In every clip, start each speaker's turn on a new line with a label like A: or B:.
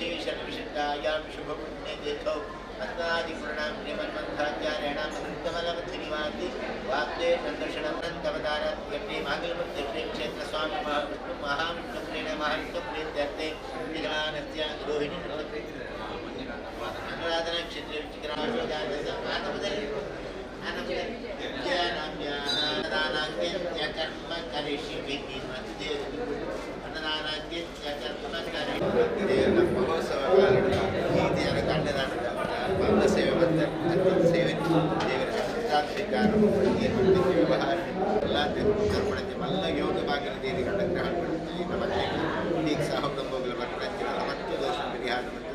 A: विशेषविशिष्टायां शुभपुण्ये तीर्थौ अस्मादिपूर्णां श्रीमन्मन्थाचार्याणां कृतमलमथिनिवाति वाग्दे सन्दर्शनमनन्तवतारत्यपि मागलमुद्देक्षेत्रस्वामी महाविष्णु महाविष्णुप्रेण महाविष्णुप्रीत्यर्थे विजयानस्य रोहिणी अनुराधनक्षेत्रे विचित्राशोदानस्य कर्म करिष्ये ಮಹೋತ್ಸವ ಗೀತೆಯನ್ನು ಕಂಡದಾನದ ಬಂದ ಸೇವೆ ಮತ್ತು ಅತ್ಯಂತ ಸೇವೆ ದೇವರ ಸ್ವೀಕಾರ ವ್ಯವಹಾರ ಎಲ್ಲ ಕರ್ಪಣತೆ ಮಲ್ಲ ಯೋಗ ಭಾಗ್ಯ ದೇವಿ ಅನುಗ್ರಹ ನಮಗೆ ಈಗ ಸಹಕಂಬಗಳ ಭಕ್ತಂಚಿನ ಮತ್ತು ದೋಷ ಪರಿಹಾರ ಮತ್ತು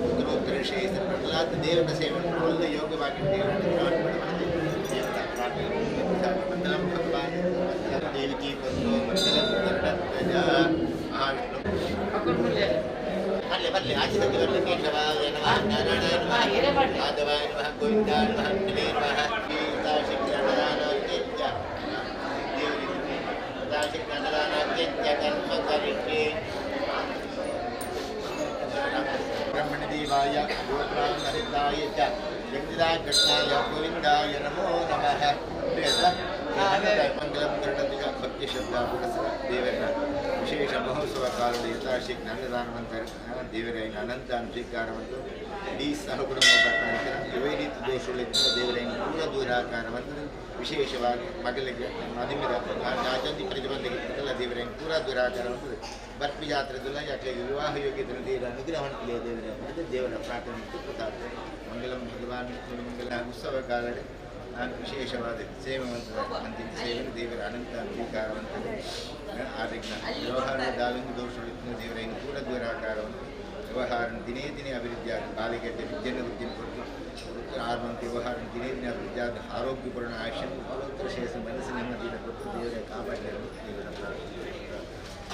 A: ಉತ್ತರೋತ್ತರ ವಿಷಯ ಪ್ರಹ್ಲಾದ ದೇವರ ಸೇವೆ ಮಲ್ಲ ಯೋಗ ಭಾಗ್ಯ ದೇವರ ಅನುಗ್ರಹ ದೇವರ ಪ್ರಾರ್ಥನೆ ಮಂಗಲಂ ಭಗವಾನ್ ದೇವಿಕಿ ಪತ್ರೋ ಮಂಗಲಂ ಗರುಡಧ್ವಜ ಮಹಾವಿಷ್ಣು ಬರ್ಲಿ ಬರ್ಲಿ ಆಚೆ ಸತಿ ಬರ್ಲಿ ಕೇಶವಾಯ ನಮಃ ನಾರಾಯಣಾಯ ನಮಃ ಮಾಧವಾಯ ನಮಃ ಗೋವಿಂದಾಯ ನಮಃ ನಮೇ ನಮಃ ಗೀತಾಶಕ್ತಿದಾನಾತ್ಯತ್ಯ ಗೀತಾಶಕ್ತಿದಾನಾತ್ಯತ್ಯ ಕರ್ಮ ಕರಿಷ್ಯೆ ಬ್ರಹ್ಮಣದೇವಾಯ ಗೋಬ್ರಾಹ್ಮಣಿತಾಯ ಚ ಜಗದಾಯ ಕೃಷ್ಣಾಯ ಗೋವಿಂದಾಯ ನಮೋ ನಮಃ ಮಂಗಲಂ ಗರುಡಧ್ವಜ ಭಕ್ತಿ ಶ್ರದ್ಧಾ ಪುರಸ್ಸರ ದೇವರ ವಿಶೇಷ ಮಹೋತ್ಸವ ಕಾಲದ ಯಥಾಶಕ್ತಿ ಅನ್ನದಾನವಂತರ ದೇವರ ಅನಂತ ಸ್ವೀಕಾರವಂತು ಇಡೀ ಸಹಕುಟುಂಬ ಭಕ್ತರಂತರ ಇವೇ ರೀತಿ ದೋಷಗಳಿಂದ ದೇವರ ಪೂರ ದೂರಾಕಾರವಂತ ವಿಶೇಷವಾಗಿ ಮಗಳಿಗೆ ಮದುವೆದ ಜಾತಿ ಪ್ರತಿಬಂಧಕ್ಕೆಲ್ಲ ದೇವರ ಪೂರ ದೂರಾಕಾರವಂತ ಬರ್ಪಿ ಜಾತ್ರೆದಲ್ಲ ಯಾಕೆ ವಿವಾಹ ಯೋಗ್ಯತೆ ದೇವರ ಅನುಗ್ರಹವನ್ನು ದೇವರ ದೇವರ ಪ್ರಾರ್ಥನೆ ಪ್ರತಾಪ ಮಂಗಲಂ ಭಗವಾನ್ ಮಂಗಲ ಉತ್ಸವ ಕಾಲದ ವಿಶೇಷವಾದ ಸೇವೆವಂತರ ಅಂತಿಮ ಸೇವೆ ದೇವರ ಅನಂತ ಸ್ವೀಕಾರವಂತರು ಆದಿಜ್ಞ ವ್ಯವಹಾರದಾಲಂದು ದೋಷಗಳಿಂದ ದೇವರ ಇನ್ನು ಕೂಡ ದೂರಾಕಾರವನ್ನು ವ್ಯವಹಾರ ದಿನೇ ದಿನೇ ಅಭಿವೃದ್ಧಿ ಆದ ಬಾಲಿಗೆಡ್ಡೆ ವಿದ್ಯೆಯನ್ನು ವೃದ್ಧಿನ ಕೊಟ್ಟು ಆರುವಂತ ವ್ಯವಹಾರ ದಿನೇ ದಿನೇ ಅಭಿವೃದ್ಧಿ ಆದ ಆರೋಗ್ಯಪೂರ್ಣ ಆಯುಷ್ಯ ಉತ್ತರ ಶ್ರೇಯಸ್ಸ ಮನಸ್ಸು ನೆಮ್ಮದಿಯನ್ನು ಕೊಟ್ಟು ದೇವರ ಕಾಪಾಡಿದರು ದೇವರ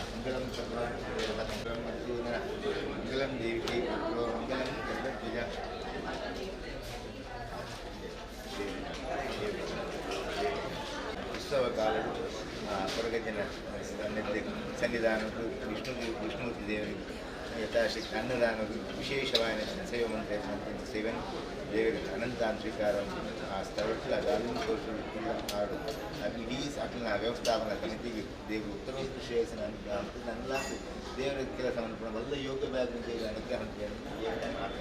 A: ಮಂಗಳಂ ಭಗವಾನ್ ಮಂಗಲಂ ದೇವಿಕೆ ಮಂಗಲಂ ಗರುಡಧ್ವಜ ಉತ್ಸವ ಕಾಲದ ಹೊರಗಜ್ಜನ ಸನ್ನಿಧಾನದ್ದು ವಿಷ್ಣುಮೂರ್ತಿ ದೇವರಿಗೆ ಯಥಾಶಕ್ತಿ ಅನ್ನದಾನದ್ದು ವಿಶೇಷವಾದ ಸೇವೆ ಮಂತ್ರ ಸೇವನೆ ದೇವರ ಅನಂತ ಸ್ವೀಕಾರ ಆ ಸ್ಥಳಕ್ಕೆ ಅದನ್ನು ತೋರಿಸಿಲ್ಲ ಹಾಡು ಅದು ಇಡೀ ಅಕ್ಲಿನ ವ್ಯವಸ್ಥಾಪನಾ ಸಮಿತಿಗೆ ದೇವರು ಉತ್ತರೋತ್ತರ ಶ್ರೇಯಸ್ಸಿನ ಅಂತೆಲ್ಲ ದೇವರ ಕೆಲಸವನ್ನು ಕೂಡ ಮೊದಲ ಯೋಗ ಬ್ಯಾಗ್ನ ದೇವರ ಅನುಗ್ರಹ ದೇವರ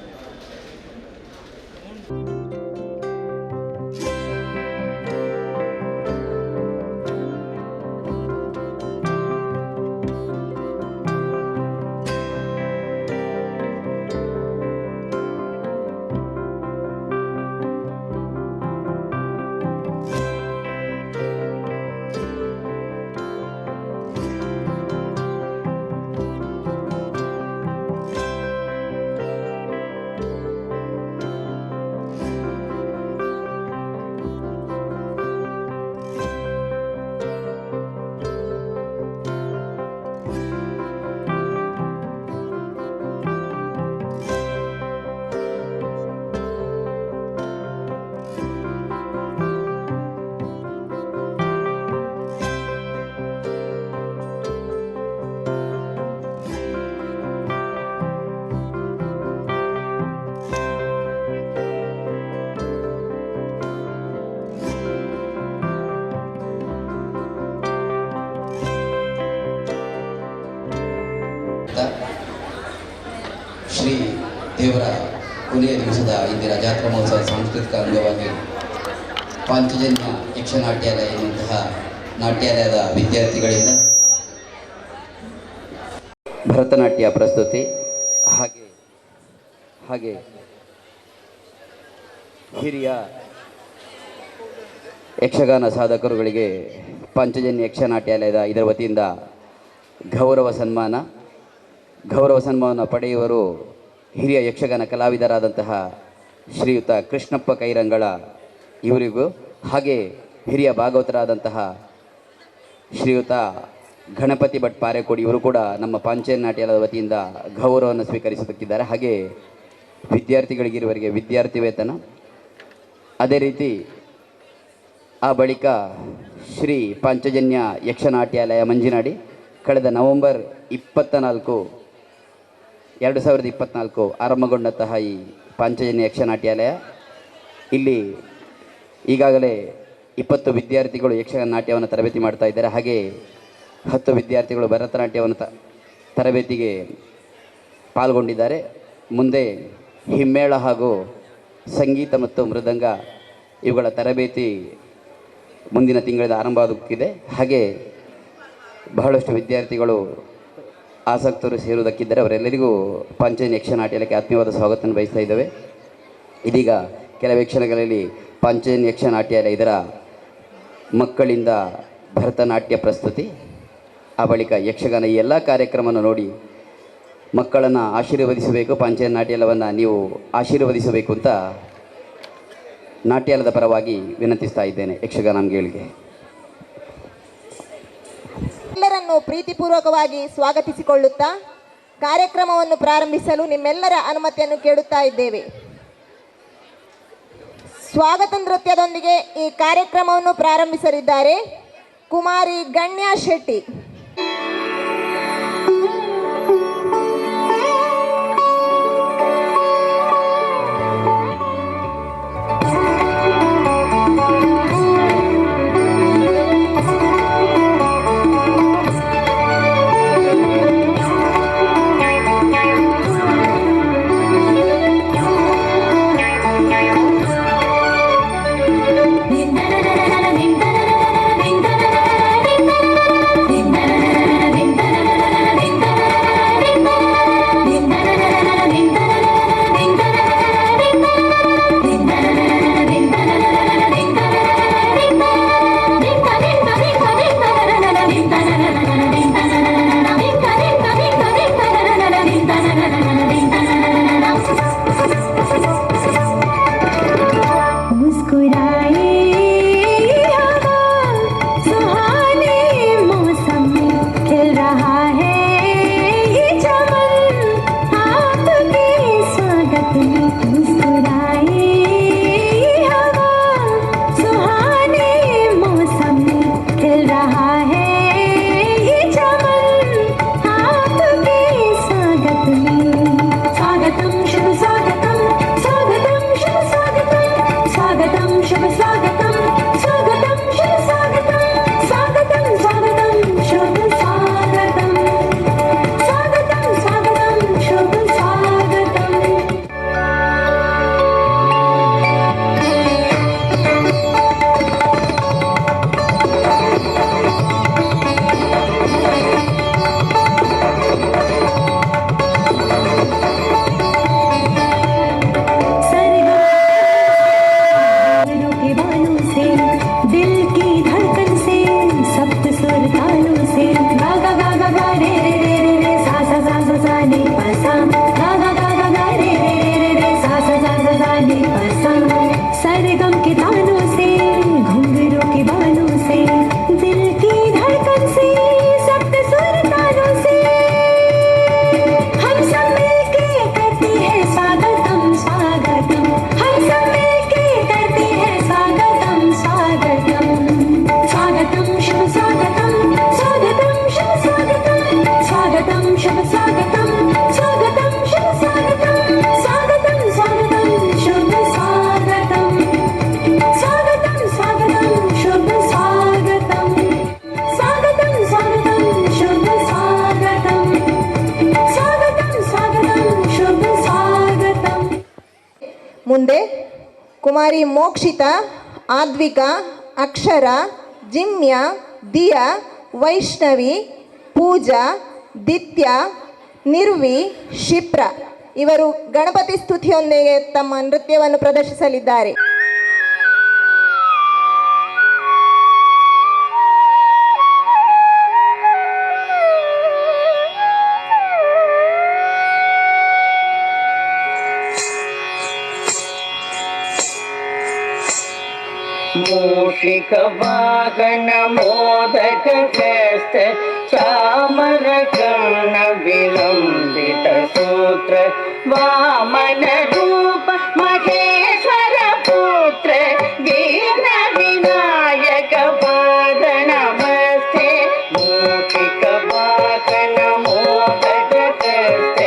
B: ಶ್ರೀ ದೇವರ ಕೊನೆಯ ದಿವಸದ ಇಂದಿನ ಜಾತ್ರಾ ಮಹೋತ್ಸವ ಸಾಂಸ್ಕೃತಿಕ ಅಂಗವಾಗಿ ಪಾಂಚಜನ್ಯ ಯಕ್ಷನಾಟ್ಯಾಲಯ ಎನ್ನುವಂತಹ ನಾಟ್ಯಾಲಯದ ವಿದ್ಯಾರ್ಥಿಗಳಿಂದ ಭರತನಾಟ್ಯ ಪ್ರಸ್ತುತಿ ಹಾಗೆ ಹಿರಿಯ ಯಕ್ಷಗಾನ ಸಾಧಕರುಗಳಿಗೆ ಪಾಂಚಜನ್ಯ ಯಕ್ಷನಾಟ್ಯಾಲಯದ ಇದರ ವತಿಯಿಂದ ಗೌರವ ಸನ್ಮಾನ ಪಡೆಯುವರು ಹಿರಿಯ ಯಕ್ಷಗಾನ ಕಲಾವಿದರಾದಂತಹ ಶ್ರೀಯುತ ಕೃಷ್ಣಪ್ಪ ಕೈರಂಗಳ ಇವರಿಗೂ, ಹಾಗೆ ಹಿರಿಯ ಭಾಗವತರಾದಂತಹ ಶ್ರೀಯುತ ಗಣಪತಿ ಭಟ್ ಪಾರೆಕೋಡಿ ಇವರು ಕೂಡ ನಮ್ಮ ಪಾಂಚಜನ್ಯ ನಾಟ್ಯಾಲಯದ ವತಿಯಿಂದ ಗೌರವವನ್ನು ಸ್ವೀಕರಿಸುತ್ತಿದ್ದಾರೆ. ಹಾಗೆ ವಿದ್ಯಾರ್ಥಿಗಳಿಗಿರುವವರಿಗೆ ವಿದ್ಯಾರ್ಥಿ ವೇತನ, ಅದೇ ರೀತಿ ಆ ಬಳಿಕ ಶ್ರೀ ಪಾಂಚಜನ್ಯ ಯಕ್ಷನಾಟ್ಯಾಲಯ ಮಂಜಿನಾಡಿ ಕಳೆದ ನವೆಂಬರ್ 24 2024 ಆರಂಭಗೊಂಡಂತಹ ಈ ಪಾಂಚಜನ್ಯ ಯಕ್ಷನಾಟ್ಯಾಲಯ ಇಲ್ಲಿ ಈಗಾಗಲೇ 20 ವಿದ್ಯಾರ್ಥಿಗಳು ಯಕ್ಷಗಾನ ನಾಟ್ಯವನ್ನು ತರಬೇತಿ ಮಾಡ್ತಾ ಇದ್ದಾರೆ. ಹಾಗೆ 10 ವಿದ್ಯಾರ್ಥಿಗಳು ಭರತನಾಟ್ಯವನ್ನು ತರಬೇತಿಗೆ ಪಾಲ್ಗೊಂಡಿದ್ದಾರೆ. ಮುಂದೆ ಹಿಮ್ಮೇಳ ಹಾಗೂ ಸಂಗೀತ ಮತ್ತು ಮೃದಂಗ ಇವುಗಳ ತರಬೇತಿ ಮುಂದಿನ ತಿಂಗಳಿಂದ ಆರಂಭವಾಗುತ್ತಿದೆ. ಹಾಗೆ ಬಹಳಷ್ಟು ವಿದ್ಯಾರ್ಥಿಗಳು ಆಸಕ್ತರು ಸೇರುವುದಕ್ಕಿದ್ದರೆ ಅವರೆಲ್ಲರಿಗೂ ಪಾಂಚಜನ್ಯ ಯಕ್ಷನಾಟ್ಯಕ್ಕೆ ಆತ್ಮೀಯವಾದ ಸ್ವಾಗತವನ್ನು ಬಯಸ್ತಾ ಇದ್ದೇವೆ. ಇದೀಗ ಕೆಲವೇ ಕ್ಷಣಗಳಲ್ಲಿ ಪಾಂಚಜನ್ಯ ಯಕ್ಷನಾಟ್ಯಾಲಯ ಇದರ ಮಕ್ಕಳಿಂದ ಭರತನಾಟ್ಯ ಪ್ರಸ್ತುತಿ, ಆ ಬಳಿಕ ಯಕ್ಷಗಾನ ಈ ಎಲ್ಲ ಕಾರ್ಯಕ್ರಮವನ್ನು ನೋಡಿ ಮಕ್ಕಳನ್ನು ಆಶೀರ್ವದಿಸಬೇಕು. ಪಾಂಚಜನ್ಯ ನಾಟ್ಯಾಲಯವನ್ನು ನೀವು ಆಶೀರ್ವದಿಸಬೇಕು ಅಂತ ನಾಟ್ಯಾಲಯದ ಪರವಾಗಿ ವಿನಂತಿಸ್ತಾ ಇದ್ದೇನೆ ಯಕ್ಷಗಾನಂಗಳಿಗೆ.
C: ಎಲ್ಲರನ್ನು ಪ್ರೀತಿಪೂರ್ವಕವಾಗಿ ಸ್ವಾಗತಿಸಿಕೊಳ್ಳುತ್ತಾ ಕಾರ್ಯಕ್ರಮವನ್ನು ಪ್ರಾರಂಭಿಸಲು ನಿಮ್ಮೆಲ್ಲರ ಅನುಮತಿಯನ್ನು ಕೇಳುತ್ತಾ ಇದ್ದೇವೆ. ಸ್ವಾಗತ ನೃತ್ಯದೊಂದಿಗೆ ಈ ಕಾರ್ಯಕ್ರಮವನ್ನು ಪ್ರಾರಂಭಿಸಲಿದ್ದಾರೆ ಕುಮಾರಿ ಗಣ್ಯಾ ಶೆಟ್ಟಿ. ಮುಂದೆ ಕುಮಾರಿ ಮೋಕ್ಷಿತ, ಆದ್ವಿಕಾ, ಅಕ್ಷರ, ಜಿಮ್ಯ, ದಿಯಾ, ವೈಷ್ಣವಿ, ಪೂಜಾ, ದಿತ್ಯ, ನಿರ್ವಿ, ಶಿಪ್ರ ಇವರು ಗಣಪತಿ ಸ್ತುತಿಯೊಂದಿಗೆ ತಮ್ಮ ನೃತ್ಯವನ್ನು ಪ್ರದರ್ಶಿಸಲಿದ್ದಾರೆ.
D: मूषिक वाहन मोदक हस्त चामर कर्ण विलंबित सूत्र वामन रूप महेश्वर पुत्र दीन विनायक पाद नमस्ते. मूषिक वाहन मोदक हस्त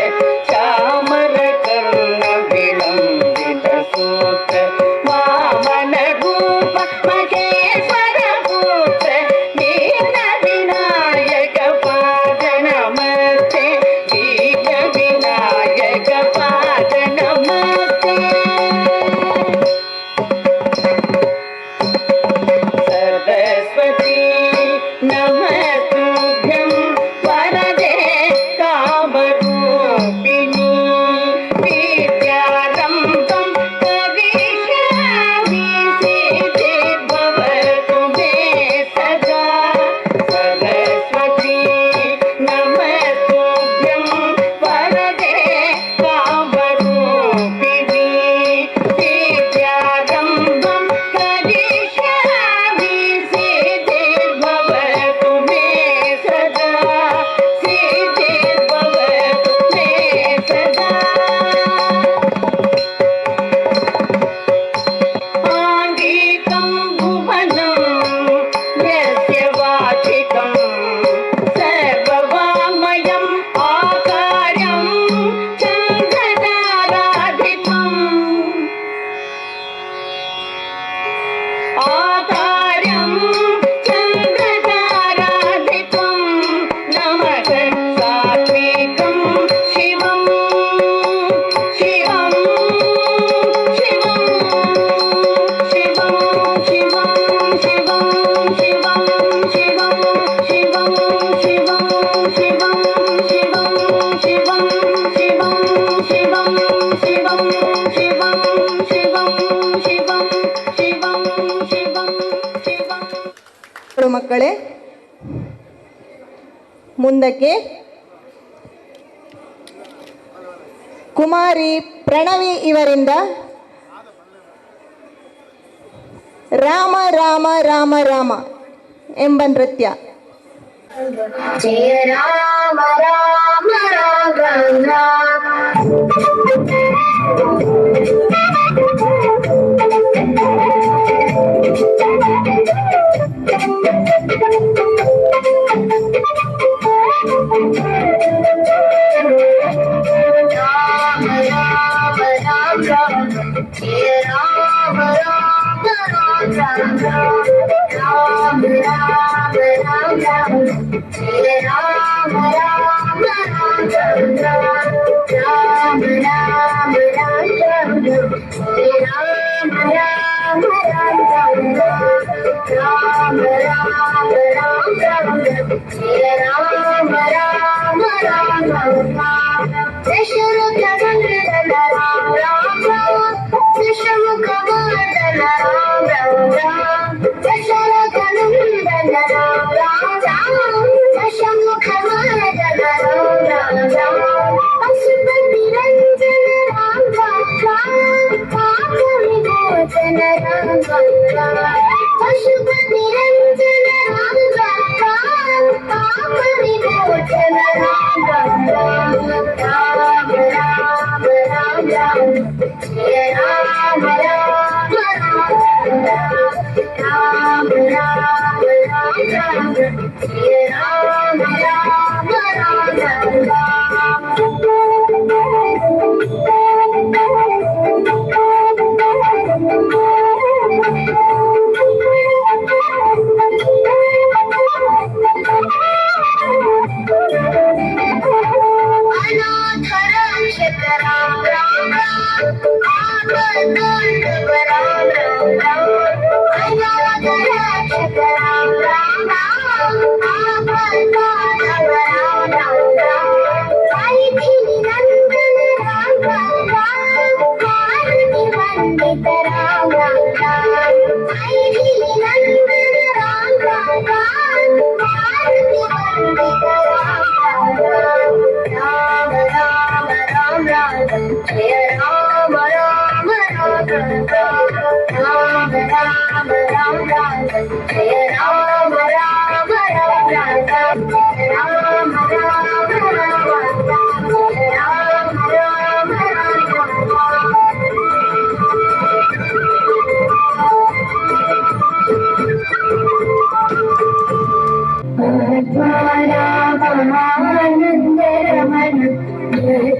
C: ಮುಂದಕ್ಕೆ ಕುಮಾರಿ ಪ್ರಣವಿ ಇವರಿಂದ ರಾಮ ರಾಮ ರಾಮ ರಾಮ ಎಂಬ ನೃತ್ಯ.
E: ಜಯ ರಾಮ ರಾಮ ರಾಮ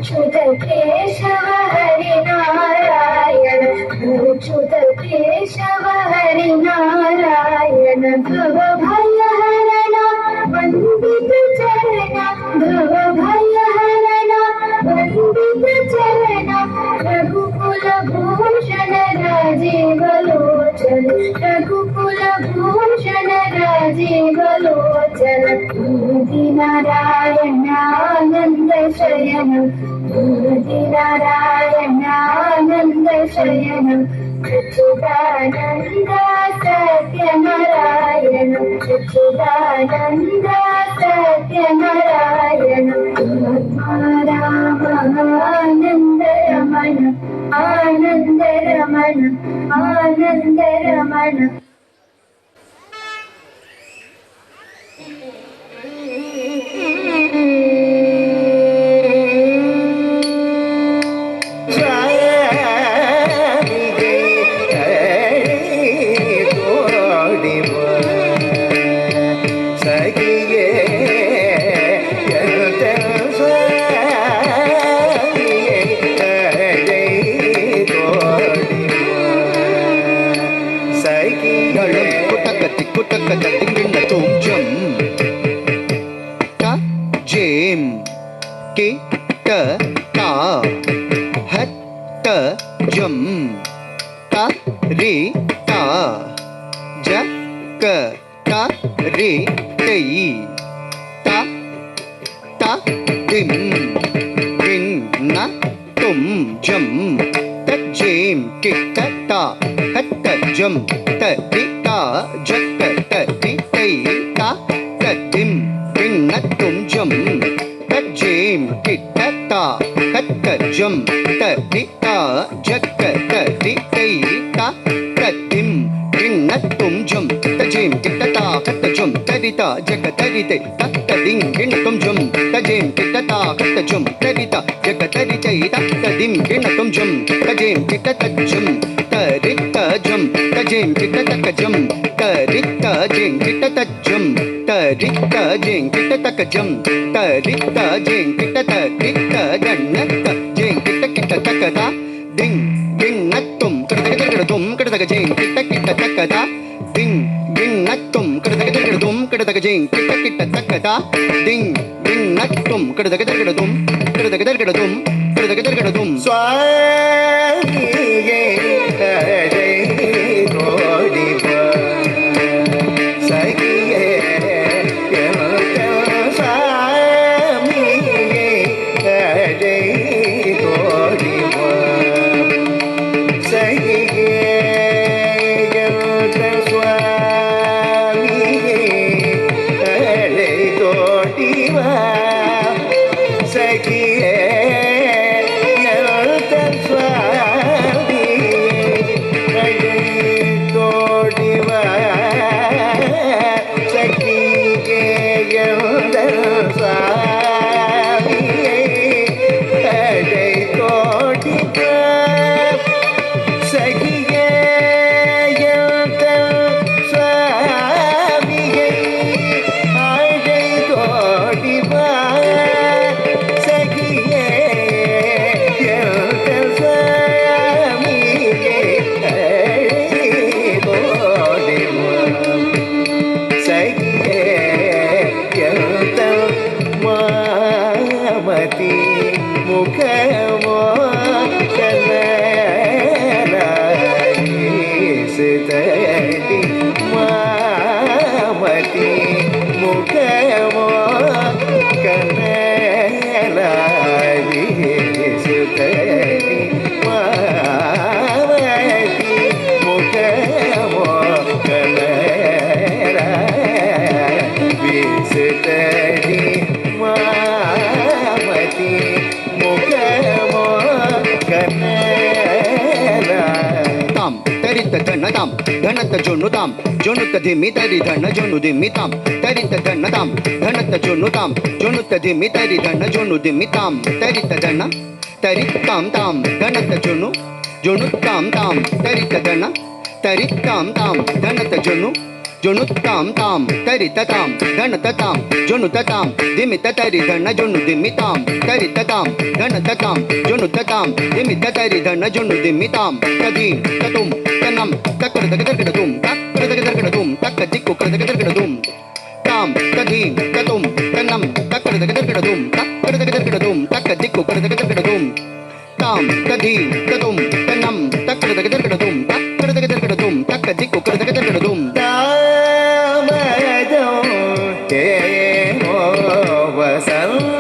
E: अच्युत केशव हरि नारायण अच्युत केशव हरि नारायण भव भय हरण वंदित चरण भव भय हरण वंदित चरण रघुकुल भूषण राजीव लोचन रघुकुल भूषण राजीव लोचन नारायण आनंद शयन नारायण आनंद शयन सच्चिदानंद सत्यनारायण सच्चिदानंद सत्यनारायण राम आनंद रमण आनंद रमण आनंद रमण.
F: के ट ता हट ट जम ता रे ता ज क ता रे तई ता ता दिम दिन न तुम जम त जेम के ट ता हट ट जम त रे ता ज क त रे तई ता त दिम दिन न तुम जम तज्जीम किट्टा कत्तजम तरिता जक तरिता तद्दिम गिन्नतुम जम तजीम किट्टा कत्तजम तरिता जक तरिते तत्तदिं गिन्नतुम जम तजीम किट्टा कत्तजम तरिता जक तरिते तत्तदिं गिन्नतुम जम तजीम किट्टजम तरिता जम तजीम किट्टकजम तरिता जिं किट्टजम तरिता जिं किट्टकजम तरिता जिं किट्टतरिता गन्नत जिं किट्टकता दिं गिन्नतुम कडदगदगदुम कडदगजिं किट्टकता दिं गिन्नतुम कडदगदगदुम कडदगजिं किट्टकता दिं गिन्नतुम कडदगदगदुम कडदगदगदुम कडदगदगदुम
A: स्वामिये हरे गोडिवा सखिये स्वामिये हरे गोडिवा सखिये स्वामिये हरे गोडिवा सखिये मुखमो कनरायिस्तति मामति मुखमो कनरायिस्तति मामति मुखमो कनरायिस्तति मामति मुखमो
F: ताम तरित धन ताम धनत जोनु ताम जोनुत धिमि तरि धन जोनु धिमि ताम तरित धन ताम धनत जोनु ताम जोनुत धिमि तरि धन जोनु धिमि ताम तरित धन तरित ताम ताम धनत जोनु जोनु ताम ताम तरित धन तरित ताम ताम धनत जोनु जोनु ताम ताम तरित ताम धनत ताम जोनु ताम धिमि तरि धन जोनु धिमि ताम तरित ताम धनत ताम जोनु ताम धिमि तरि धन जोनु धिमि ताम तदि ततुम तनम तकरदगदगदुम तकरदगदगदुम तकदिक्कु करदगदगदुम ताम तदि ततुम तनम तकरदगदगदुम तकरदगदगदुम तकदिक्कु करदगदगदुम ताम तदि ततुम तनम तकरदगदगदुम तकरदगदगदुम तकदिक्कु करदगदगदुम
A: वसंत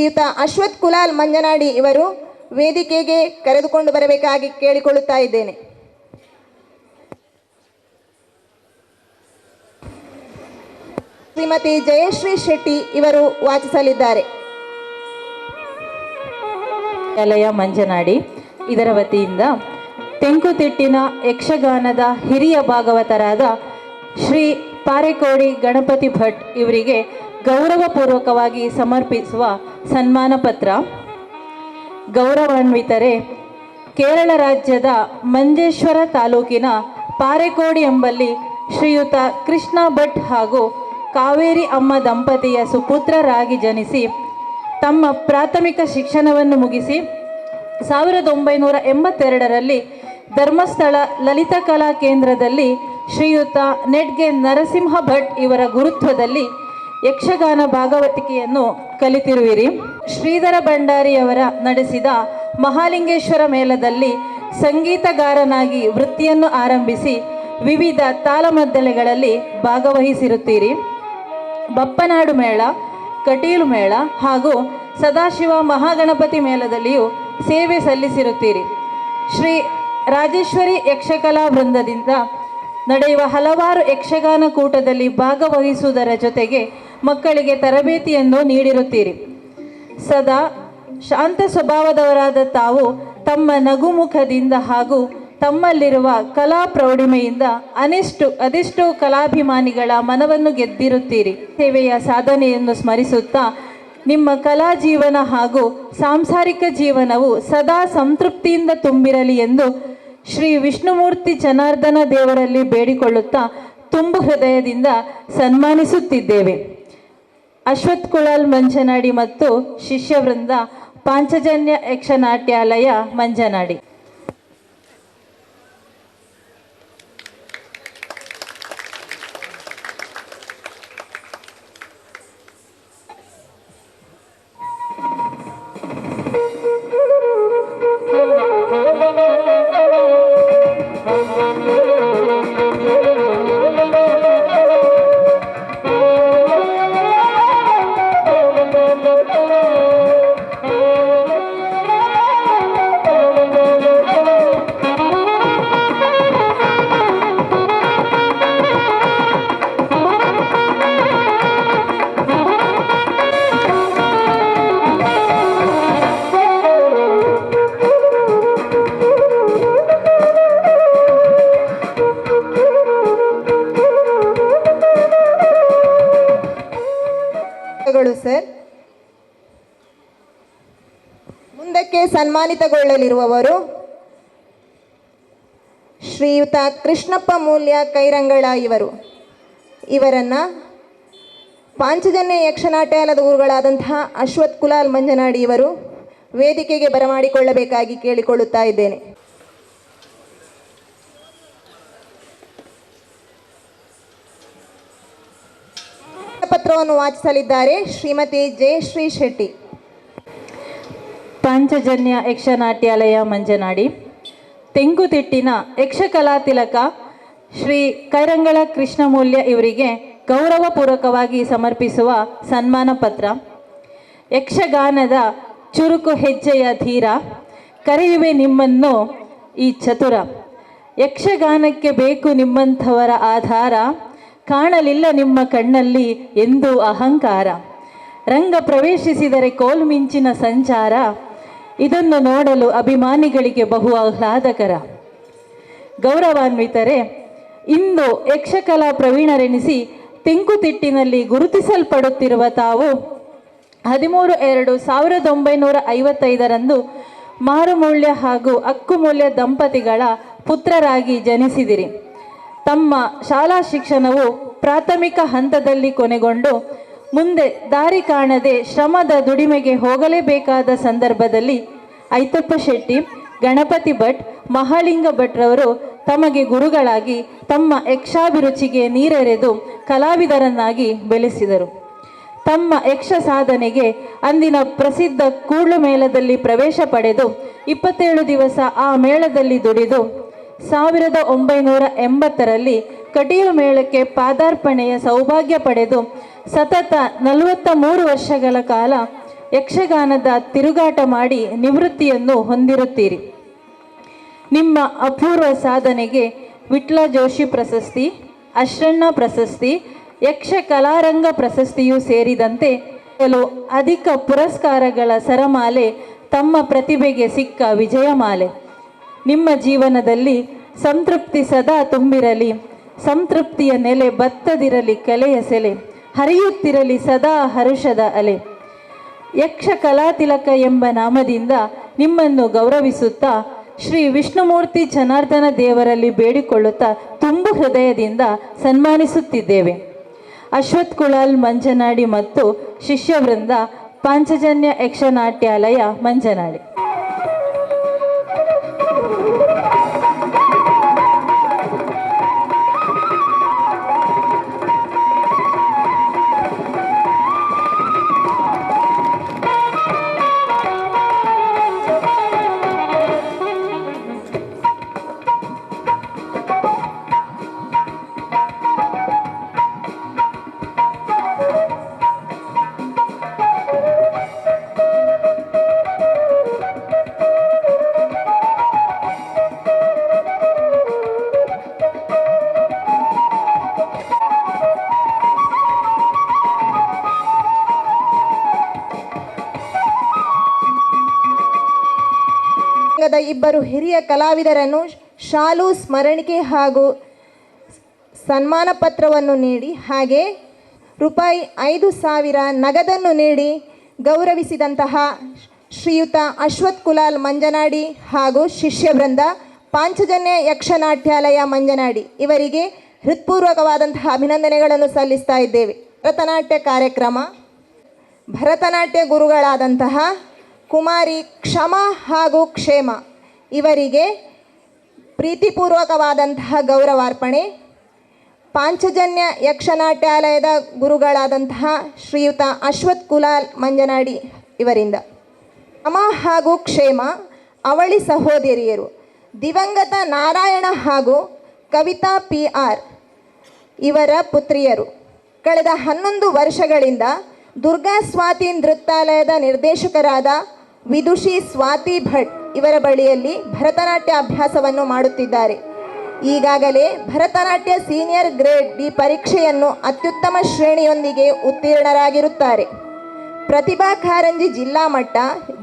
C: ಶ್ರೀಯುತ ಅಶ್ವಥ್ ಕುಲಾಲ್ ಮಂಜನಾಡಿ ಇವರು ವೇದಿಕೆಗೆ ಕರೆದುಕೊಂಡು ಬರಬೇಕಾಗಿ ಕೇಳಿಕೊಳ್ಳುತ್ತಾ ಇದ್ದೇನೆ. ಶ್ರೀಮತಿ ಜಯಶ್ರೀ ಶೆಟ್ಟಿ ಇವರು ವಾಚಿಸಲಿದ್ದಾರೆ.
G: ವಿದ್ಯಾಲಯ ಮಂಜನಾಡಿ ಇದರ ವತಿಯಿಂದ ತೆಂಕುತಿಟ್ಟಿನ ಯಕ್ಷಗಾನದ ಹಿರಿಯ ಭಾಗವತರಾದ ಶ್ರೀ ಪಾರೆಕೋಡಿ ಗಣಪತಿ ಭಟ್ ಇವರಿಗೆ ಗೌರವಪೂರ್ವಕವಾಗಿ ಸಮರ್ಪಿಸುವ ಸನ್ಮಾನ ಪತ್ರ. ಗೌರವಾನ್ವಿತರೆ, ಕೇರಳ ರಾಜ್ಯದ ಮಂಜೇಶ್ವರ ತಾಲೂಕಿನ ಪಾರೆಕೋಡಿ ಎಂಬಲ್ಲಿ ಶ್ರೀಯುತ ಕೃಷ್ಣ ಭಟ್ ಹಾಗೂ ಕಾವೇರಿ ಅಮ್ಮ ದಂಪತಿಯ ಸುಪುತ್ರರಾಗಿ ಜನಿಸಿ ತಮ್ಮ ಪ್ರಾಥಮಿಕ ಶಿಕ್ಷಣವನ್ನು ಮುಗಿಸಿ 1982ರಲ್ಲಿ ಧರ್ಮಸ್ಥಳ ಲಲಿತ ಕಲಾ ಕೇಂದ್ರದಲ್ಲಿ ಶ್ರೀಯುತ ನೆಡ್ಗೆ ನರಸಿಂಹ ಭಟ್ ಇವರ ಗುರುತ್ವದಲ್ಲಿ ಯಕ್ಷಗಾನ ಭಾಗವತಿಕೆಯನ್ನು ಕಲಿತಿರುವಿರಿ. ಶ್ರೀಧರ ಭಂಡಾರಿಯವರ ನಡೆಸಿದ ಮಹಾಲಿಂಗೇಶ್ವರ ಮೇಳದಲ್ಲಿ ಸಂಗೀತಗಾರನಾಗಿ ವೃತ್ತಿಯನ್ನು ಆರಂಭಿಸಿ ವಿವಿಧ ತಾಳಮದ್ದಳೆಗಳಲ್ಲಿ ಭಾಗವಹಿಸಿರುತ್ತೀರಿ. ಬಪ್ಪನಾಡು ಮೇಳ, ಕಟೀಲು ಮೇಳ ಹಾಗೂ ಸದಾಶಿವ ಮಹಾಗಣಪತಿ ಮೇಳದಲ್ಲಿಯೂ ಸೇವೆ ಸಲ್ಲಿಸಿರುತ್ತೀರಿ. ಶ್ರೀ ರಾಜೇಶ್ವರಿ ಯಕ್ಷಕಲಾ ವೃಂದದಿಂದ ನಡೆಯುವ ಹಲವಾರು ಯಕ್ಷಗಾನ ಕೂಟದಲ್ಲಿ ಭಾಗವಹಿಸುವುದರ ಜೊತೆಗೆ ಮಕ್ಕಳಿಗೆ ತರಬೇತಿಯನ್ನು ನೀಡಿರುತ್ತೀರಿ. ಸದಾ ಶಾಂತ ಸ್ವಭಾವದವರಾದ ತಾವು ತಮ್ಮ ನಗುಮುಖದಿಂದ ಹಾಗೂ ತಮ್ಮಲ್ಲಿರುವ ಕಲಾ ಪ್ರೌಢಿಮೆಯಿಂದ ಅದೆಷ್ಟೋ ಕಲಾಭಿಮಾನಿಗಳ ಮನವನ್ನು ಗೆದ್ದಿರುತ್ತೀರಿ. ಸೇವೆಯ ಸಾಧನೆಯನ್ನು ಸ್ಮರಿಸುತ್ತಾ ನಿಮ್ಮ ಕಲಾ ಜೀವನ ಹಾಗೂ ಸಾಂಸಾರಿಕ ಜೀವನವು ಸದಾ ಸಂತೃಪ್ತಿಯಿಂದ ತುಂಬಿರಲಿ ಎಂದು ಶ್ರೀ ವಿಷ್ಣುಮೂರ್ತಿ ಜನಾರ್ದನ ದೇವರಲ್ಲಿ ಬೇಡಿಕೊಳ್ಳುತ್ತಾ ತುಂಬು ಹೃದಯದಿಂದ ಸನ್ಮಾನಿಸುತ್ತಿದ್ದೇವೆ. ಅಶ್ವಥ್ ಕುಲಾಲ್ ಮಂಜನಾಡಿ ಮತ್ತು ಶಿಷ್ಯವೃಂದ, ಪಾಂಚಜನ್ಯ ಯಕ್ಷನಾಟ್ಯಾಲಯ ಮಂಜನಾಡಿ.
C: ಸರ್, ಮುಂದಕ್ಕೆ ಸನ್ಮಾನಿತಗೊಳ್ಳಲಿರುವವರು ಶ್ರೀಯುತ ಕೃಷ್ಣಪ್ಪ ಮೂಲ್ಯ ಕೈರಂಗಳ ಇವರನ್ನು ಪಾಂಚಜನ್ಯ ಯಕ್ಷನಾಟ್ಯಾಲಯದ ಗುರುಗಳಾದಂತಹ ಅಶ್ವಥ್ ಕುಲಾಲ್ ಮಂಜನಾಡಿ ಇವರು ವೇದಿಕೆಗೆ ಬರಮಾಡಿಕೊಳ್ಳಬೇಕಾಗಿ ಕೇಳಿಕೊಳ್ಳುತ್ತಾ ಇದ್ದೇನೆ. ಪತ್ರವನ್ನು ವಾಚಿಸಲಿದ್ದಾರೆ ಶ್ರೀಮತಿ ಜಯಶ್ರೀ ಶೆಟ್ಟಿ.
G: ಪಾಂಚಜನ್ಯ ಯಕ್ಷನಾಟ್ಯಾಲಯ ಮಂಜನಾಡಿ ತೆಂಕುತಿಟ್ಟಿನ ಯಕ್ಷಕಲಾ ತಿಲಕ ಶ್ರೀ ಕೈರಂಗಳ ಕೃಷ್ಣಮೂಲ್ಯ ಇವರಿಗೆ ಗೌರವಪೂರ್ವಕವಾಗಿ ಸಮರ್ಪಿಸುವ ಸನ್ಮಾನ ಪತ್ರ. ಯಕ್ಷಗಾನದ ಚುರುಕು ಹೆಜ್ಜೆಯ ಧೀರ, ಕರೆಯುವೆ ನಿಮ್ಮನ್ನು ಈ ಚತುರ. ಯಕ್ಷಗಾನಕ್ಕೆ ಬೇಕು ನಿಮ್ಮಂಥವರ ಆಧಾರ, ಕಾಣಲಿಲ್ಲ ನಿಮ್ಮ ಕಣ್ಣಲ್ಲಿ ಎಂದೂ ಅಹಂಕಾರ. ರಂಗ ಪ್ರವೇಶಿಸಿದರೆ ಕೋಲ್ಮಿಂಚಿನ ಸಂಚಾರ, ಇದನ್ನು ನೋಡಲು ಅಭಿಮಾನಿಗಳಿಗೆ ಬಹು ಆಹ್ಲಾದಕರ. ಗೌರವಾನ್ವಿತರೆ, ಇಂದು ಯಕ್ಷಕಲಾ ಪ್ರವೀಣರೆನಿಸಿ ತೆಂಕುತಿಟ್ಟಿನಲ್ಲಿ ಗುರುತಿಸಲ್ಪಡುತ್ತಿರುವ ತಾವು 13/2/1955ರಂದು ಮಾರುಮೂಲ್ಯ ಹಾಗೂ ಅಕ್ಕುಮೂಲ್ಯ ದಂಪತಿಗಳ ಪುತ್ರರಾಗಿ ಜನಿಸಿದಿರಿ. ತಮ್ಮ ಶಾಲಾ ಶಿಕ್ಷಣವು ಪ್ರಾಥಮಿಕ ಹಂತದಲ್ಲಿ ಕೊನೆಗೊಂಡು ಮುಂದೆ ದಾರಿ ಕಾಣದೆ ಶ್ರಮದ ದುಡಿಮೆಗೆ ಹೋಗಲೇಬೇಕಾದ ಸಂದರ್ಭದಲ್ಲಿ ಐತಪ್ಪ ಶೆಟ್ಟಿ, ಗಣಪತಿ ಭಟ್, ಮಹಾಲಿಂಗ ಭಟ್ರವರು ತಮಗೆ ಗುರುಗಳಾಗಿ ತಮ್ಮ ಯಕ್ಷಾಭಿರುಚಿಗೆ ನೀರೆರೆದು ಕಲಾವಿದರನ್ನಾಗಿ ಬೆಳೆಸಿದರು. ತಮ್ಮ ಯಕ್ಷ ಸಾಧನೆಗೆ ಅಂದಿನ ಪ್ರಸಿದ್ಧ ಕೂಡ್ಲು ಮೇಳದಲ್ಲಿ ಪ್ರವೇಶ ಪಡೆದು 27 ದಿವಸ ಆ ಮೇಳದಲ್ಲಿ ದುಡಿದು 1980ರಲ್ಲಿ ಕಟೀಲು ಮೇಳಕ್ಕೆ ಪಾದಾರ್ಪಣೆಯ ಸೌಭಾಗ್ಯ ಪಡೆದು ಸತತ 43 ವರ್ಷಗಳ ಕಾಲ ಯಕ್ಷಗಾನದ ತಿರುಗಾಟ ಮಾಡಿ ನಿವೃತ್ತಿಯನ್ನು ಹೊಂದಿರುತ್ತೀರಿ. ನಿಮ್ಮ ಅಪೂರ್ವ ಸಾಧನೆಗೆ ವಿಟ್ಲ ಜೋಶಿ ಪ್ರಶಸ್ತಿ, ಅಶ್ರಣ್ಣ ಪ್ರಶಸ್ತಿ, ಯಕ್ಷ ಕಲಾರಂಗ ಪ್ರಶಸ್ತಿಯೂ ಸೇರಿದಂತೆ ಕೆಲವು ಅಧಿಕ ಪುರಸ್ಕಾರಗಳ ಸರಮಾಲೆ ತಮ್ಮ ಪ್ರತಿಭೆಗೆ ಸಿಕ್ಕ ವಿಜಯಮಾಲೆ. ನಿಮ್ಮ ಜೀವನದಲ್ಲಿ ಸಂತೃಪ್ತಿ ಸದಾ ತುಂಬಿರಲಿ, ಸಂತೃಪ್ತಿಯ ನೆಲೆ ಬತ್ತದಿರಲಿ ಕಲೆಯ ಸೆಲೆ, ಹರಿಯುತ್ತಿರಲಿ ಸದಾ ಹರುಷದ ಅಲೆ. ಯಕ್ಷ ಕಲಾತಿಲಕ ಎಂಬ ನಾಮದಿಂದ ನಿಮ್ಮನ್ನು ಗೌರವಿಸುತ್ತಾ ಶ್ರೀ ವಿಷ್ಣುಮೂರ್ತಿ ಜನಾರ್ದನ ದೇವರಲ್ಲಿ ಬೇಡಿಕೊಳ್ಳುತ್ತಾ ತುಂಬು ಹೃದಯದಿಂದ ಸನ್ಮಾನಿಸುತ್ತಿದ್ದೇವೆ. ಅಶ್ವಥ್ ಕುಲಾಲ್ ಮಂಜನಾಡಿ ಮತ್ತು ಶಿಷ್ಯವೃಂದ, ಪಾಂಚಜನ್ಯ ಯಕ್ಷನಾಟ್ಯಾಲಯ ಮಂಜನಾಡಿ.
C: ಇಬ್ಬರು ಹಿರಿಯ ಕಲಾವಿದರನ್ನು ಶಾಲು ಸ್ಮರಣಿಕೆ ಹಾಗೂ ಸನ್ಮಾನ ಪತ್ರವನ್ನು ನೀಡಿ ಹಾಗೆ ₹5,000 ನಗದನ್ನು ನೀಡಿ ಗೌರವಿಸಿದಂತಹ ಶ್ರೀಯುತ ಅಶ್ವಥ್ ಕುಲಾಲ್ ಮಂಜನಾಡಿ ಹಾಗೂ ಶಿಷ್ಯವೃಂದ, ಪಾಂಚಜನ್ಯ ಯಕ್ಷನಾಟ್ಯಾಲಯ ಮಂಜನಾಡಿ ಇವರಿಗೆ ಹೃತ್ಪೂರ್ವಕವಾದಂತಹ ಅಭಿನಂದನೆಗಳನ್ನು ಸಲ್ಲಿಸ್ತಾ ಇದ್ದೇವೆ. ಭರತನಾಟ್ಯ ಕಾರ್ಯಕ್ರಮ, ಭರತನಾಟ್ಯ ಗುರುಗಳಾದಂತಹ ಕುಮಾರಿ ಕ್ಷಮ ಹಾಗೂ ಕ್ಷೇಮ ಇವರಿಗೆ ಪ್ರೀತಿಪೂರ್ವಕವಾದಂತಹ ಗೌರವಾರ್ಪಣೆ. ಪಾಂಚಜನ್ಯ ಯಕ್ಷನಾಟ್ಯಾಲಯದ ಗುರುಗಳಾದಂತಹ ಶ್ರೀಯುತ ಅಶ್ವಥ್ ಕುಲಾಲ್ ಮಂಜನಾಡಿ ಇವರಿಂದ ಕ್ಷಮ ಹಾಗೂ ಕ್ಷೇಮ ಅವಳಿ ಸಹೋದರಿಯರು, ದಿವಂಗತ ನಾರಾಯಣ ಹಾಗೂ ಕವಿತಾ PR ಇವರ ಪುತ್ರಿಯರು. ಕಳೆದ 11 ವರ್ಷಗಳಿಂದ ದುರ್ಗಾ ಸ್ವಾತಿ ನೃತ್ಯಾಲಯದ ನಿರ್ದೇಶಕರಾದ ವಿದುಷಿ ಸ್ವಾತಿ ಭಟ್ ಇವರ ಬಳಿಯಲ್ಲಿ ಭರತನಾಟ್ಯ ಅಭ್ಯಾಸವನ್ನು ಮಾಡುತ್ತಿದ್ದಾರೆ. ಈಗಾಗಲೇ ಭರತನಾಟ್ಯ ಸೀನಿಯರ್ ಗ್ರೇಡ್ D ಪರೀಕ್ಷೆಯನ್ನು ಅತ್ಯುತ್ತಮ ಶ್ರೇಣಿಯೊಂದಿಗೆ ಉತ್ತೀರ್ಣರಾಗಿರುತ್ತಾರೆ. ಪ್ರತಿಭಾ ಕಾರಂಜಿ ಜಿಲ್ಲಾ ಮಟ್ಟ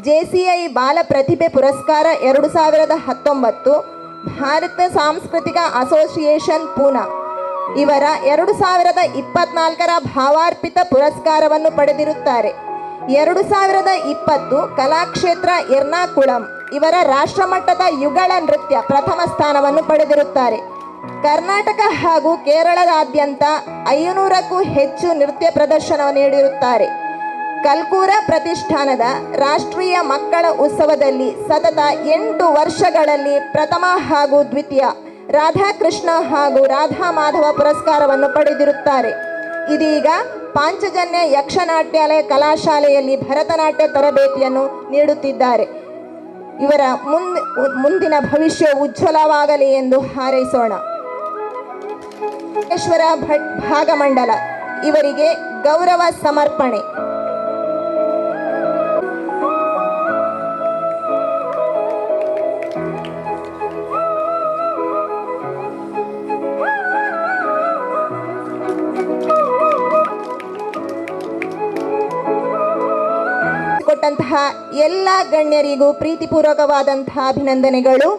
C: JCI ಬಾಲ ಪ್ರತಿಭೆ ಪುರಸ್ಕಾರ 2019, ಭಾರತ ಸಾಂಸ್ಕೃತಿಕ ಅಸೋಸಿಯೇಷನ್ ಪೂನಾ ಇವರ 2024ರ ಭಾವಾರ್ಪಿತ ಪುರಸ್ಕಾರವನ್ನು ಪಡೆದಿರುತ್ತಾರೆ. 2020 ಕಲಾಕ್ಷೇತ್ರ ಎರ್ನಾಕುಳಂ ಇವರ ರಾಷ್ಟ್ರಮಟ್ಟದ ಯುಗಳ ನೃತ್ಯ ಪ್ರಥಮ ಸ್ಥಾನವನ್ನು ಪಡೆದಿರುತ್ತಾರೆ. ಕರ್ನಾಟಕ ಹಾಗೂ ಕೇರಳದಾದ್ಯಂತ 500ಕ್ಕೂ ಹೆಚ್ಚು ನೃತ್ಯ ಪ್ರದರ್ಶನ ನೀಡಿರುತ್ತಾರೆ. ಕಲ್ಕೂರ ಪ್ರತಿಷ್ಠಾನದ ರಾಷ್ಟ್ರೀಯ ಮಕ್ಕಳ ಉತ್ಸವದಲ್ಲಿ ಸತತ 8 ವರ್ಷಗಳಲ್ಲಿ ಪ್ರಥಮ ಹಾಗೂ ದ್ವಿತೀಯ, ರಾಧಾಕೃಷ್ಣ ಹಾಗೂ ರಾಧಾ ಮಾಧವ ಪುರಸ್ಕಾರವನ್ನು ಪಡೆದಿರುತ್ತಾರೆ. ಇದೀಗ ಪಾಂಚಜನ್ಯ ಯಕ್ಷನಾಟ್ಯಾಲಯ ಕಲಾಶಾಲೆಯಲ್ಲಿ ಭರತನಾಟ್ಯ ತರಬೇತಿಯನ್ನು ನೀಡುತ್ತಿದ್ದಾರೆ. ಇವರ ಮುಂದಿನ ಭವಿಷ್ಯ ಉಜ್ವಲವಾಗಲಿ ಎಂದು ಹಾರೈಸೋಣ. ಈಶ್ವರ ಭಟ್ ಭಾಗಮಂಡಲ ಇವರಿಗೆ ಗೌರವ ಸಮರ್ಪಣೆ. ಕೊಟ್ಟಂತಹ ಎಲ್ಲ ಗಣ್ಯರಿಗೂ ಪ್ರೀತಿಪೂರ್ವಕವಾದಂತಹ ಅಭಿನಂದನೆಗಳು.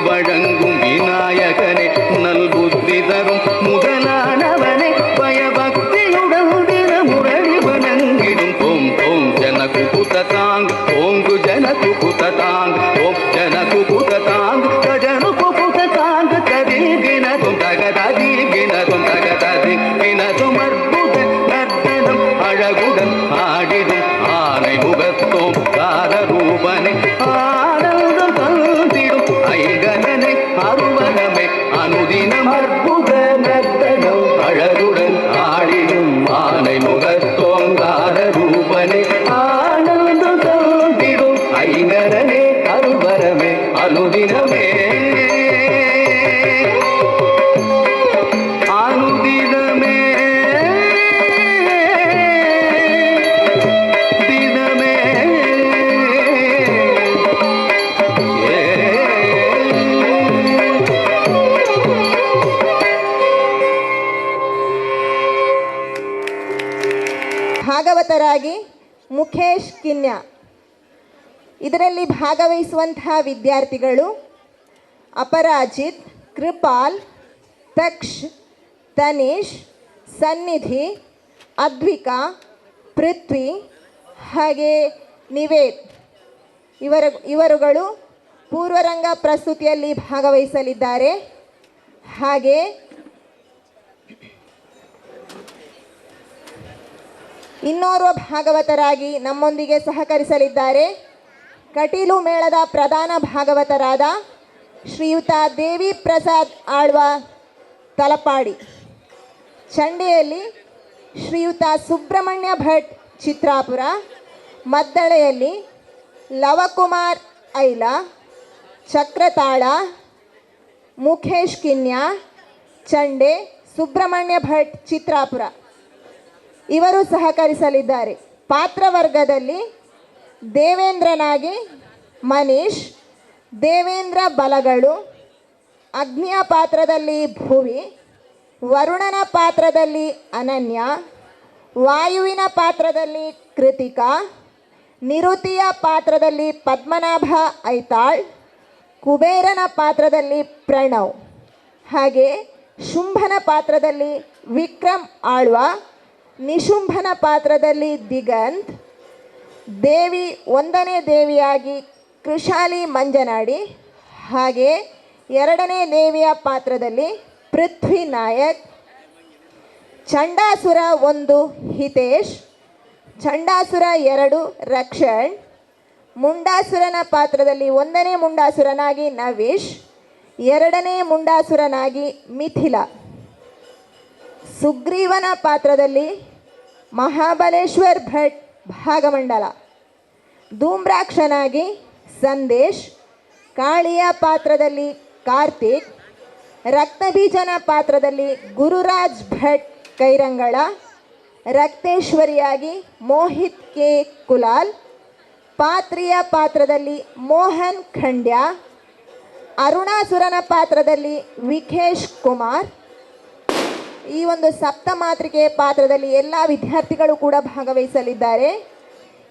H: வழங்கும் விநாயகனே நல்புத்தி தரும் முதல்
C: ಭಾಗವತರಾಗಿ ಮುಖೇಶ್ ಕಿನ್ಯ. ಇದರಲ್ಲಿ ಭಾಗವಹಿಸುವಂತಹ ವಿದ್ಯಾರ್ಥಿಗಳು ಅಪರಾಜಿತ್, ಕೃಪಾಲ್, ತಕ್ಷ್, ತನೀಶ್, ಸನ್ನಿಧಿ, ಅದ್ವಿಕಾ, ಪೃಥ್ವಿ ಹಾಗೆ ನಿವೇದ್ ಇವರುಗಳು ಪೂರ್ವರಂಗ ಪ್ರಸ್ತುತಿಯಲ್ಲಿ ಭಾಗವಹಿಸಲಿದ್ದಾರೆ. ಹಾಗೆ ಇನ್ನೋರ್ವ ಭಾಗವತರಾಗಿ ನಮ್ಮೊಂದಿಗೆ ಸಹಕರಿಸಲಿದ್ದಾರೆ ಕಟೀಲು ಮೇಳದ ಪ್ರಧಾನ ಭಾಗವತರಾದ ಶ್ರೀಯುತ ದೇವಿ ಪ್ರಸಾದ್ ಆಳ್ವ ತಲಪಾಡಿ. ಚಂಡೆಯಲ್ಲಿ ಶ್ರೀಯುತ ಸುಬ್ರಹ್ಮಣ್ಯ ಭಟ್ ಚಿತ್ರಾಪುರ. ಮದ್ದಳೆಯಲ್ಲಿ ಲವಕುಮಾರ್ ಐಲ, ಚಕ್ರತಾಳ, ಮುಖೇಶ್ ಕಿನ್ಯ. ಚಂಡೆ ಸುಬ್ರಹ್ಮಣ್ಯ ಭಟ್ ಚಿತ್ರಾಪುರ ಇವರು ಸಹಕರಿಸಲಿದ್ದಾರೆ. ಪಾತ್ರವರ್ಗದಲ್ಲಿ ದೇವೇಂದ್ರನಾಗಿ ಮನೀಶ್, ದೇವೇಂದ್ರ ಬಲಗಳು, ಅಗ್ನಿಯ ಪಾತ್ರದಲ್ಲಿ ಭುವಿ, ವರುಣನ ಪಾತ್ರದಲ್ಲಿ ಅನನ್ಯ, ವಾಯುವಿನ ಪಾತ್ರದಲ್ಲಿ ಕೃತಿಕಾ, ನಿರುತಿಯ ಪಾತ್ರದಲ್ಲಿ ಪದ್ಮನಾಭ ಐತಾಳ್, ಕುಬೇರನ ಪಾತ್ರದಲ್ಲಿ ಪ್ರಣವ್, ಹಾಗೆ ಶುಂಭನ ಪಾತ್ರದಲ್ಲಿ ವಿಕ್ರಮ್ ಆಳ್ವ, ನಿಶುಂಭನ ಪಾತ್ರದಲ್ಲಿ ದಿಗಂತ್, ದೇವಿ ಒಂದನೇ ದೇವಿಯಾಗಿ ಕೃಷಾಲಿ ಮಂಜನಾಡಿ, ಹಾಗೆ ಎರಡನೇ ದೇವಿಯ ಪಾತ್ರದಲ್ಲಿ ಪೃಥ್ವಿ ನಾಯಕ್, ಚಂಡಾಸುರ 1 ಹಿತೇಶ್, ಚಂಡಾಸುರ 2 ರಕ್ಷಣ್, ಮುಂಡಾಸುರನ ಪಾತ್ರದಲ್ಲಿ 1ನೇ ಮುಂಡಾಸುರನಾಗಿ ನವೀಶ್, 2ನೇ ಮುಂಡಾಸುರನಾಗಿ ಮಿಥಿಲಾ, ಸುಗ್ರೀವನ ಪಾತ್ರದಲ್ಲಿ ಮಹಾಬಲೇಶ್ವರ್ ಭಟ್ ಭಾಗಮಂಡಲ, ಧೂಮ್ರಾಕ್ಷನಾಗಿ ಸಂದೇಶ್, ಕಾಳಿಯ ಪಾತ್ರದಲ್ಲಿ ಕಾರ್ತಿಕ್, ರಕ್ತಬೀಜನ ಪಾತ್ರದಲ್ಲಿ ಗುರುರಾಜ್ ಭಟ್ ಕೈರಂಗಳ, ರಕ್ತೇಶ್ವರಿಯಾಗಿ ಮೋಹಿತ್ ಕೆ ಕುಲಾಲ್, ಪಾತ್ರಿಯ ಪಾತ್ರದಲ್ಲಿ ಮೋಹನ್ ಖಂಡ್ಯ, ಅರುಣಾಸುರನ ಪಾತ್ರದಲ್ಲಿ ವಿಖೇಶ್ ಕುಮಾರ್. ಈ ಒಂದು ಸಪ್ತಮಾತೃಕೆ ಪಾತ್ರದಲ್ಲಿ ಎಲ್ಲ ವಿದ್ಯಾರ್ಥಿಗಳು ಕೂಡ ಭಾಗವಹಿಸಲಿದ್ದಾರೆ.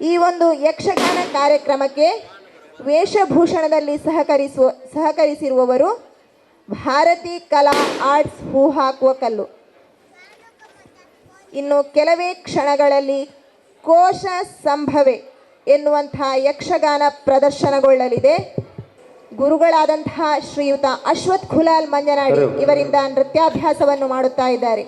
C: ಈ ಒಂದು ಯಕ್ಷಗಾನ ಕಾರ್ಯಕ್ರಮಕ್ಕೆ ವೇಷಭೂಷಣದಲ್ಲಿ ಸಹಕರಿಸಿರುವವರು ಭಾರತಿ ಕಲಾ ಆರ್ಟ್ಸ್ ಹೂ ಹಾಕುವ ಕಲ್ಲು. ಇನ್ನು ಕೆಲವೇ ಕ್ಷಣಗಳಲ್ಲಿ ಕೋಶ ಸಂಭವೆ ಎನ್ನುವಂತಹ ಯಕ್ಷಗಾನ ಪ್ರದರ್ಶನಗೊಳ್ಳಲಿದೆ. ಗುರುಗಳಾದಂತಹ ಶ್ರೀಯುತ ಅಶ್ವಥ್ ಖುಲಾಲ್ ಮಂಜನಾಡಿ ಇವರಿಂದ ನೃತ್ಯಾಭ್ಯಾಸವನ್ನು ಮಾಡುತ್ತಾ ಇದ್ದಾರೆ.